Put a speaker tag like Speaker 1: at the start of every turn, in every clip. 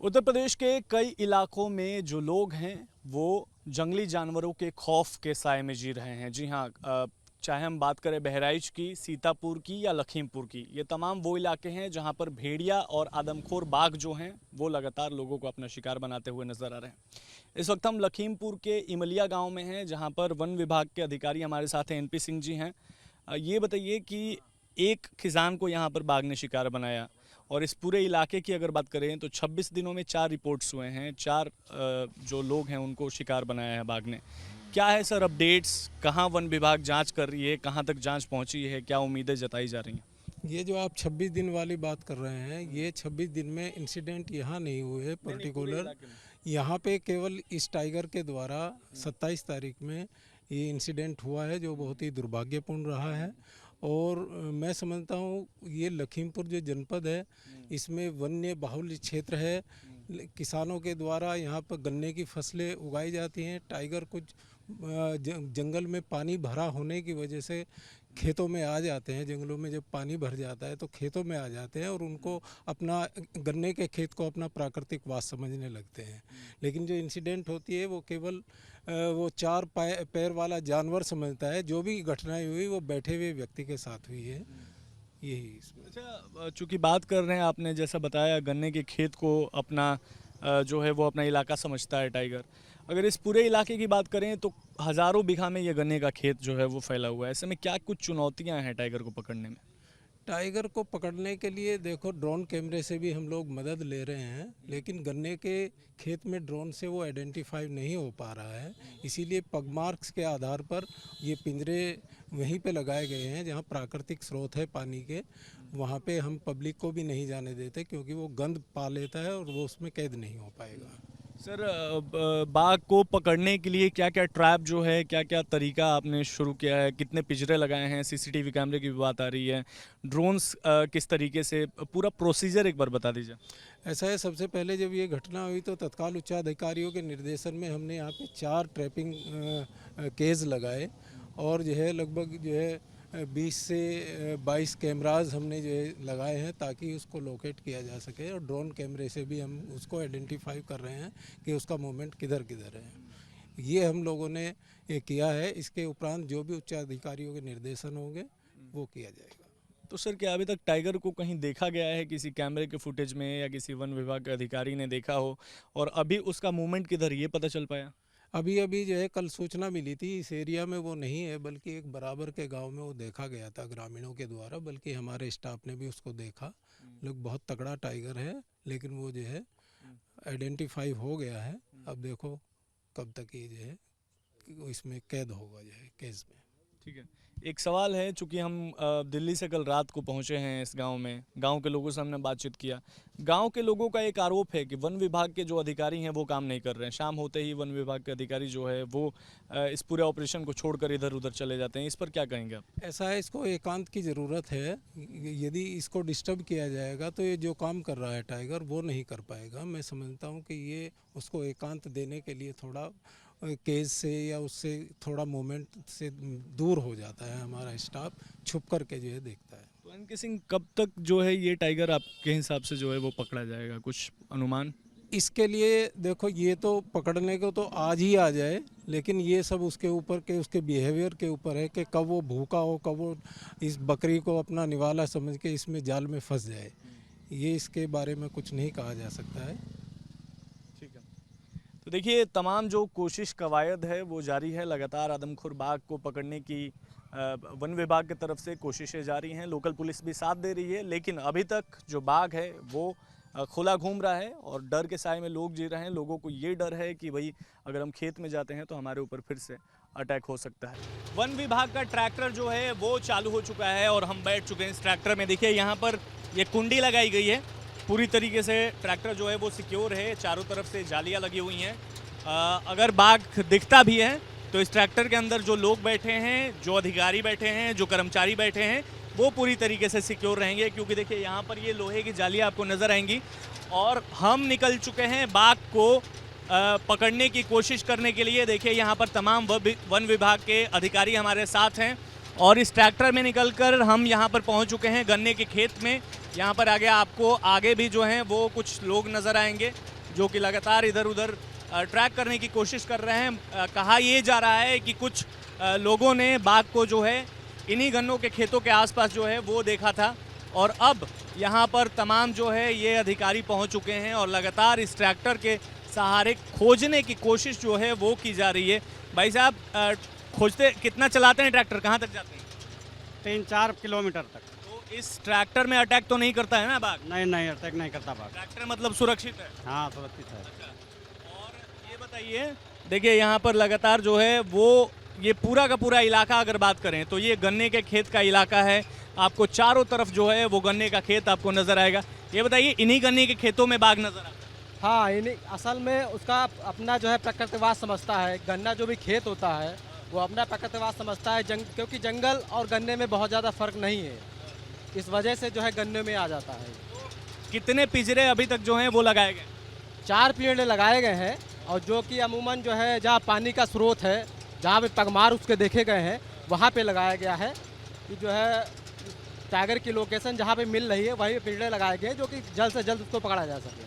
Speaker 1: उत्तर प्रदेश के कई इलाकों में जो लोग हैं वो जंगली जानवरों के खौफ के साए में जी रहे हैं। जी हाँ, चाहे हम बात करें बहराइच की, सीतापुर की या लखीमपुर की, ये तमाम वो इलाके हैं जहां पर भेड़िया और आदमखोर बाघ जो हैं वो लगातार लोगों को अपना शिकार बनाते हुए नजर आ रहे हैं। इस वक्त हम लखीमपुर के इमलिया गांव में हैं जहां पर वन विभाग के अधिकारी हमारे साथ हैं, एनपी सिंह जी हैं। ये बताइए कि एक किसान को यहाँ पर बाघ ने शिकार बनाया और इस पूरे इलाके की अगर बात करें तो 26 दिनों में 4 रिपोर्ट्स हुए हैं, 4 जो लोग हैं उनको शिकार बनाया है बाघ ने। क्या है सर अपडेट्स, कहाँ वन विभाग जांच कर रही है, कहाँ तक जांच पहुंची है, क्या उम्मीदें जताई जा रही हैं?
Speaker 2: ये जो आप 26 दिन वाली बात कर रहे हैं, ये 26 दिन में इंसिडेंट यहाँ नहीं हुए पर्टिकुलर। यहाँ पे केवल इस टाइगर के द्वारा 27 तारीख में ये इंसिडेंट हुआ है, जो बहुत ही दुर्भाग्यपूर्ण रहा है। और मैं समझता हूँ ये लखीमपुर जो जनपद है, इसमें वन्य बाहुल्य क्षेत्र है। किसानों के द्वारा यहाँ पर गन्ने की फसलें उगाई जाती हैं। टाइगर कुछ जंगल में पानी भरा होने की वजह से खेतों में आ जाते हैं। जंगलों में जब पानी भर जाता है तो खेतों में आ जाते हैं और उनको अपना गन्ने के खेत को अपना प्राकृतिक वास समझने लगते हैं। लेकिन जो इंसिडेंट होती है वो केवल वो 4 पैर वाला जानवर समझता है। जो भी घटनाएं हुई वो बैठे हुए व्यक्ति के साथ हुई है। यही
Speaker 1: अच्छा, चूँकि बात कर रहे हैं, आपने जैसा बताया गन्ने के खेत को अपना जो है वो अपना इलाका समझता है टाइगर। अगर इस पूरे इलाके की बात करें तो हज़ारों बीघा में ये गन्ने का खेत जो है वो फैला हुआ है। ऐसे में क्या कुछ चुनौतियां हैं टाइगर को पकड़ने में?
Speaker 2: टाइगर को पकड़ने के लिए देखो, ड्रोन कैमरे से भी हम लोग मदद ले रहे हैं, लेकिन गन्ने के खेत में ड्रोन से वो आइडेंटिफाई नहीं हो पा रहा है। इसीलिए पग मार्क्स के आधार पर ये पिंजरे वहीं पे लगाए गए हैं जहाँ प्राकृतिक स्रोत है पानी के। वहाँ पे हम पब्लिक को भी नहीं जाने देते, क्योंकि वो गंद पा लेता है और वो उसमें कैद नहीं हो पाएगा।
Speaker 1: सर, बाघ को पकड़ने के लिए क्या क्या ट्रैप जो है, क्या क्या तरीका आपने शुरू किया है, कितने पिंजरे लगाए हैं, सीसीटीवी कैमरे की भी बात आ रही है, ड्रोन्स किस तरीके से, पूरा प्रोसीजर एक बार बता दीजिए।
Speaker 2: ऐसा है, सबसे पहले जब ये घटना हुई तो तत्काल उच्चाधिकारियों के निर्देशन में हमने यहाँ पे 4 ट्रैपिंग केज लगाए और जो है लगभग जो है 20 से 22 कैमराज हमने जो है लगाए हैं, ताकि उसको लोकेट किया जा सके। और ड्रोन कैमरे से भी हम उसको आइडेंटिफाई कर रहे हैं कि उसका मूवमेंट किधर किधर है। ये हम लोगों ने ये किया है। इसके उपरांत जो भी उच्चाधिकारियों के निर्देशन होंगे वो किया जाएगा।
Speaker 1: तो सर, क्या अभी तक टाइगर को कहीं देखा गया है, किसी कैमरे के फुटेज में या किसी वन विभाग के अधिकारी ने देखा हो, और अभी उसका मूवमेंट किधर, ये पता चल पाया?
Speaker 2: अभी जो है कल सूचना मिली थी, इस एरिया में वो नहीं है, बल्कि एक बराबर के गांव में वो देखा गया था ग्रामीणों के द्वारा, बल्कि हमारे स्टाफ ने भी उसको देखा। लोग बहुत तगड़ा टाइगर है, लेकिन वो जो है आइडेंटिफाई हो गया है। अब देखो कब तक ये जो है इसमें कैद होगा, जो है केस में।
Speaker 1: ठीक है, एक सवाल है, चूंकि हम दिल्ली से कल रात को पहुंचे हैं इस गांव में, गांव के लोगों से हमने बातचीत किया। गांव के लोगों का एक आरोप है कि वन विभाग के जो अधिकारी हैं वो काम नहीं कर रहे हैं। शाम होते ही वन विभाग के अधिकारी जो है वो इस पूरे ऑपरेशन को छोड़कर इधर उधर चले जाते हैं। इस पर क्या कहेंगे आप?
Speaker 2: ऐसा है, इसको एकांत की ज़रूरत है। यदि इसको डिस्टर्ब किया जाएगा तो ये जो काम कर रहा है टाइगर वो नहीं कर पाएगा। मैं समझता हूँ कि ये उसको एकांत देने के लिए थोड़ा केज से या उससे थोड़ा मोमेंट से दूर हो जाता है। हमारा स्टाफ छुप करके जो है देखता है।
Speaker 1: तो एनके सिंह, कब तक जो है ये टाइगर आपके हिसाब से जो है वो पकड़ा जाएगा, कुछ अनुमान?
Speaker 2: इसके लिए देखो, ये तो पकड़ने को तो आज ही आ जाए, लेकिन ये सब उसके ऊपर के उसके बिहेवियर के ऊपर है कि कब वो भूखा हो, कब वो इस बकरी को अपना निवाला समझ के इसमें जाल में फंस जाए। ये इसके बारे में कुछ नहीं कहा जा सकता है।
Speaker 1: ठीक है, तो देखिए तमाम जो कोशिश कवायद है वो जारी है। लगातार आदमखोर बाघ को पकड़ने की वन विभाग की तरफ से कोशिशें जारी हैं, लोकल पुलिस भी साथ दे रही है, लेकिन अभी तक जो बाघ है वो खुला घूम रहा है और डर के साए में लोग जी रहे हैं। लोगों को ये डर है कि भाई अगर हम खेत में जाते हैं तो हमारे ऊपर फिर से अटैक हो सकता है। वन विभाग का ट्रैक्टर जो है वो चालू हो चुका है और हम बैठ चुके हैं इस ट्रैक्टर में। देखिए यहाँ पर ये कुंडी लगाई गई है, पूरी तरीके से ट्रैक्टर जो है वो सिक्योर है, चारों तरफ से जालियाँ लगी हुई हैं। अगर बाघ दिखता भी है तो इस ट्रैक्टर के अंदर जो लोग बैठे हैं, जो अधिकारी बैठे हैं, जो कर्मचारी बैठे हैं, वो पूरी तरीके से सिक्योर रहेंगे, क्योंकि देखिए यहाँ पर ये लोहे की जालियाँ आपको नज़र आएंगी। और हम निकल चुके हैं बाघ को पकड़ने की कोशिश करने के लिए। देखिए यहाँ पर तमाम वन विभाग के अधिकारी हमारे साथ हैं और इस ट्रैक्टर में निकलकर हम यहाँ पर पहुँच चुके हैं गन्ने के खेत में। यहाँ पर आगे आपको आगे भी जो हैं वो कुछ लोग नज़र आएंगे। जो कि लगातार इधर उधर ट्रैक करने की कोशिश कर रहे हैं। कहा ये जा रहा है कि कुछ लोगों ने बाघ को जो है इन्हीं गन्नों के खेतों के आसपास जो है वो देखा था, और अब यहाँ पर तमाम जो है ये अधिकारी पहुँच चुके हैं और लगातार इस ट्रैक्टर के सहारे खोजने की कोशिश जो है वो की जा रही है। भाई साहब, खोजते कितना चलाते हैं ट्रैक्टर, कहाँ तक जाते हैं?
Speaker 3: 3-4 किलोमीटर तक।
Speaker 1: तो इस ट्रैक्टर में अटैक तो नहीं करता है ना बाघ?
Speaker 3: नहीं नहीं, अटैक नहीं करता बाघ।
Speaker 1: ट्रैक्टर मतलब सुरक्षित है।
Speaker 3: हाँ, सुरक्षित है।
Speaker 1: और ये बताइए, देखिए यहाँ पर लगातार जो है वो ये पूरा का पूरा इलाका अगर बात करें तो ये गन्ने के खेत का इलाका है। आपको चारों तरफ जो है वो गन्ने का खेत आपको नजर आएगा। ये बताइए, इन्हीं गन्ने के खेतों में बाघ नजर आता है?
Speaker 4: हाँ, इन्हीं असल में उसका अपना जो है प्रकृतिवाद समझता है। गन्ना जो भी खेत होता है वो अपना प्रकृतिवाद समझता है, क्योंकि जंगल और गन्ने में बहुत ज़्यादा फर्क नहीं है, इस वजह से जो है गन्ने में आ जाता है।
Speaker 1: कितने पिंजरे अभी तक जो हैं वो लगाए गए?
Speaker 4: 4 पिंजरे लगाए गए हैं, और जो कि अमूमन जो है जहाँ पानी का स्रोत है, जहाँ पे पगमार उसके देखे गए हैं, वहाँ पे लगाया गया है कि जो है टाइगर की लोकेशन जहाँ पे मिल रही है वहीं पिंजरे लगाए गए हैं, जो कि जल्द से जल्द उसको पकड़ा जा सके।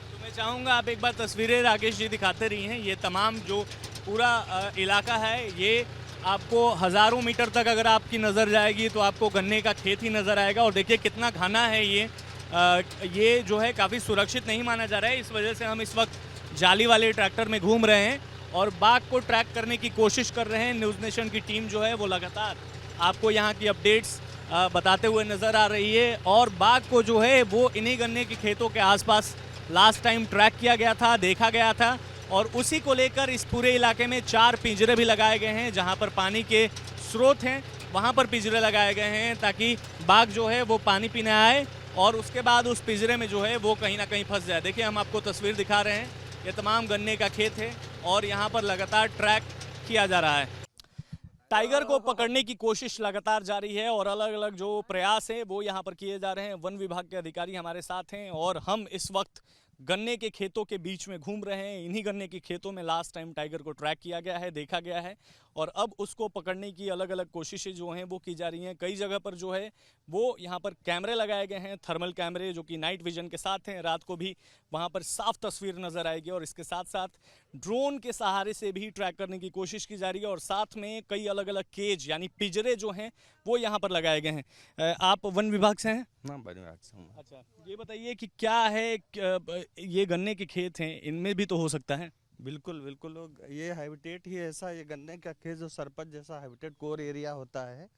Speaker 1: तो मैं चाहूँगा आप एक बार तस्वीरें राकेश जी दिखाते रही हैं। ये तमाम जो पूरा इलाका है, ये आपको हज़ारों मीटर तक अगर आपकी नज़र जाएगी तो आपको गन्ने का खेत ही नज़र आएगा। और देखिए कितना घना है ये जो है काफ़ी सुरक्षित नहीं माना जा रहा है। इस वजह से हम इस वक्त जाली वाले ट्रैक्टर में घूम रहे हैं और बाघ को ट्रैक करने की कोशिश कर रहे हैं। न्यूज़ नेशन की टीम जो है वो लगातार आपको यहाँ की अपडेट्स बताते हुए नज़र आ रही है। और बाघ को जो है वो इन्हीं गन्ने के खेतों के आसपास लास्ट टाइम ट्रैक किया गया था, देखा गया था, और उसी को लेकर इस पूरे इलाके में 4 पिंजरे भी लगाए गए हैं। जहाँ पर पानी के स्रोत हैं वहाँ पर पिंजरे लगाए गए हैं ताकि बाघ जो है वो पानी पीने आए और उसके बाद उस पिंजरे में जो है वो कहीं ना कहीं फंस जाए। देखिए, हम आपको तस्वीर दिखा रहे हैं, ये तमाम गन्ने का खेत है और यहाँ पर लगातार ट्रैक किया जा रहा है। टाइगर को पकड़ने की कोशिश लगातार जारी है और अलग अलग जो प्रयास है वो यहाँ पर किए जा रहे हैं। वन विभाग के अधिकारी हमारे साथ हैं और हम इस वक्त गन्ने के खेतों के बीच में घूम रहे हैं। इन्हीं गन्ने के खेतों में लास्ट टाइम टाइगर को ट्रैक किया गया है, देखा गया है, और अब उसको पकड़ने की अलग अलग कोशिशें जो हैं वो की जा रही हैं। कई जगह पर जो है वो यहाँ पर कैमरे लगाए गए हैं, थर्मल कैमरे जो कि नाइट विजन के साथ हैं। रात को भी वहाँ पर साफ तस्वीर नज़र आएगी और इसके साथ साथ ड्रोन के सहारे से भी ट्रैक करने की कोशिश की जा रही है। और साथ में कई अलग अलग केज यानी पिंजरे जो हैं वो यहाँ पर लगाए गए हैं। आप वन विभाग से हैं?
Speaker 5: हाँ, वन विभाग से हूँ।
Speaker 1: अच्छा, ये बताइए कि क्या है, ये गन्ने के खेत हैं, इनमें भी तो हो सकता है?
Speaker 5: बिल्कुल बिल्कुल, ये हैबिटेट ही ऐसा, ये गन्ने का खेत जो सरपत जैसा हैबिटेट कोर एरिया होता है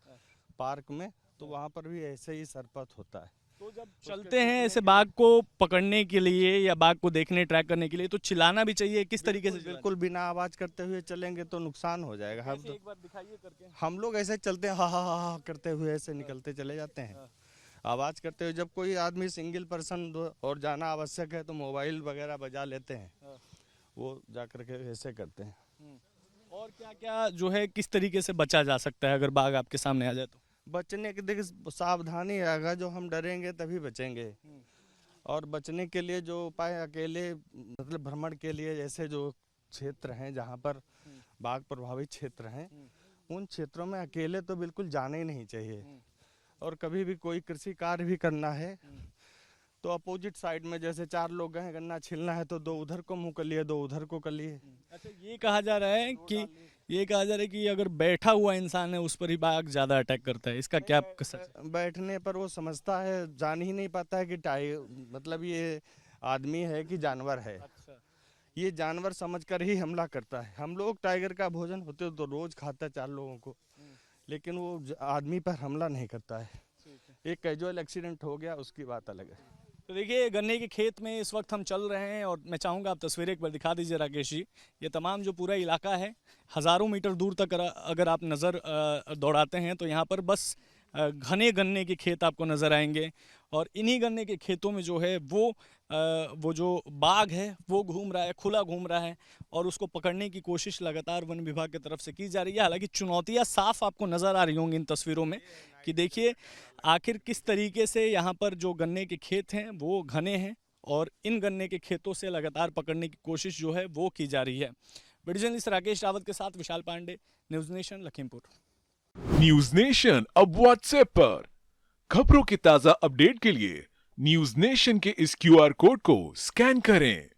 Speaker 5: पार्क में, तो वहाँ पर भी ऐसे ही सरपत होता है।
Speaker 1: तो जब चलते हैं ऐसे बाघ को पकड़ने के लिए या बाघ को देखने ट्रैक करने के लिए तो चिल्लाना भी चाहिए। किस तरीके से?
Speaker 5: बिल्कुल, बिना आवाज करते हुए चलेंगे तो नुकसान हो जाएगा। हम
Speaker 1: एक बार दिखाइए करके।
Speaker 5: हम लोग ऐसे चलते हैं, हा हा हा करते हुए ऐसे निकलते चले जाते हैं आवाज करते हुए। जब कोई आदमी सिंगल पर्सन और जाना आवश्यक है तो मोबाइल वगैरह बजा लेते हैं, वो जा करके ऐसे करते हैं।
Speaker 1: और क्या क्या जो है किस तरीके से बचा जा सकता है अगर बाघ आपके सामने आ जाए तो?
Speaker 5: बचने के देखिए सावधानी रहेगा, जो हम डरेंगे तभी बचेंगे। और बचने के लिए जो उपाय, अकेले मतलब भ्रमण के लिए, जैसे जो क्षेत्र हैं जहाँ पर बाघ प्रभावित क्षेत्र हैं, उन क्षेत्रों में अकेले तो बिल्कुल जाना ही नहीं चाहिए। और कभी भी कोई कृषि कार्य भी करना है तो अपोजिट साइड में, जैसे 4 लोग गए गन्ना छिलना है तो 2 उधर को मुँह कर लिए, 2 उधर को कर लिए।
Speaker 1: अच्छा, ये कहा जा रहा है कि अगर बैठा हुआ इंसान है उस पर ही बाघ ज्यादा अटैक करता है, इसका क्या सच?
Speaker 5: बैठने पर वो समझता है, जान ही नहीं पाता है कि मतलब ये आदमी है कि जानवर है।
Speaker 1: अच्छा।
Speaker 5: ये जानवर समझकर ही हमला करता है। हम लोग टाइगर का भोजन होते तो रोज खाता है 4 लोगों को, लेकिन वो आदमी पर हमला नहीं करता है। एक कैजुअल एक्सीडेंट हो गया, उसकी बात अलग है।
Speaker 1: तो देखिए, गन्ने के खेत में इस वक्त हम चल रहे हैं और मैं चाहूँगा आप तस्वीरें एक बार दिखा दीजिए राकेश जी। ये तमाम जो पूरा इलाका है, हज़ारों मीटर दूर तक अगर आप नज़र दौड़ाते हैं तो यहाँ पर बस घने गन्ने के खेत आपको नज़र आएंगे। और इन्हीं गन्ने के खेतों में जो है वो जो बाघ है वो घूम रहा है, खुला घूम रहा है, और उसको पकड़ने की कोशिश लगातार वन विभाग की तरफ से की जा रही है। हालांकि चुनौतियां साफ आपको नज़र आ रही होंगी इन तस्वीरों में कि देखिए आखिर किस तरीके से यहाँ पर जो गन्ने के खेत हैं वो घने हैं और इन गन्ने के खेतों से लगातार पकड़ने की कोशिश जो है वो की जा रही है। वीडियो जर्नलिस्ट राकेश रावत के साथ Vishal Pandey, news nation, Lakhimpur.
Speaker 6: News nation अब व्हाट्सएप पर खबरों की ताज़ा अपडेट के लिए न्यूज़ नेशन के इस QR कोड को स्कैन करें।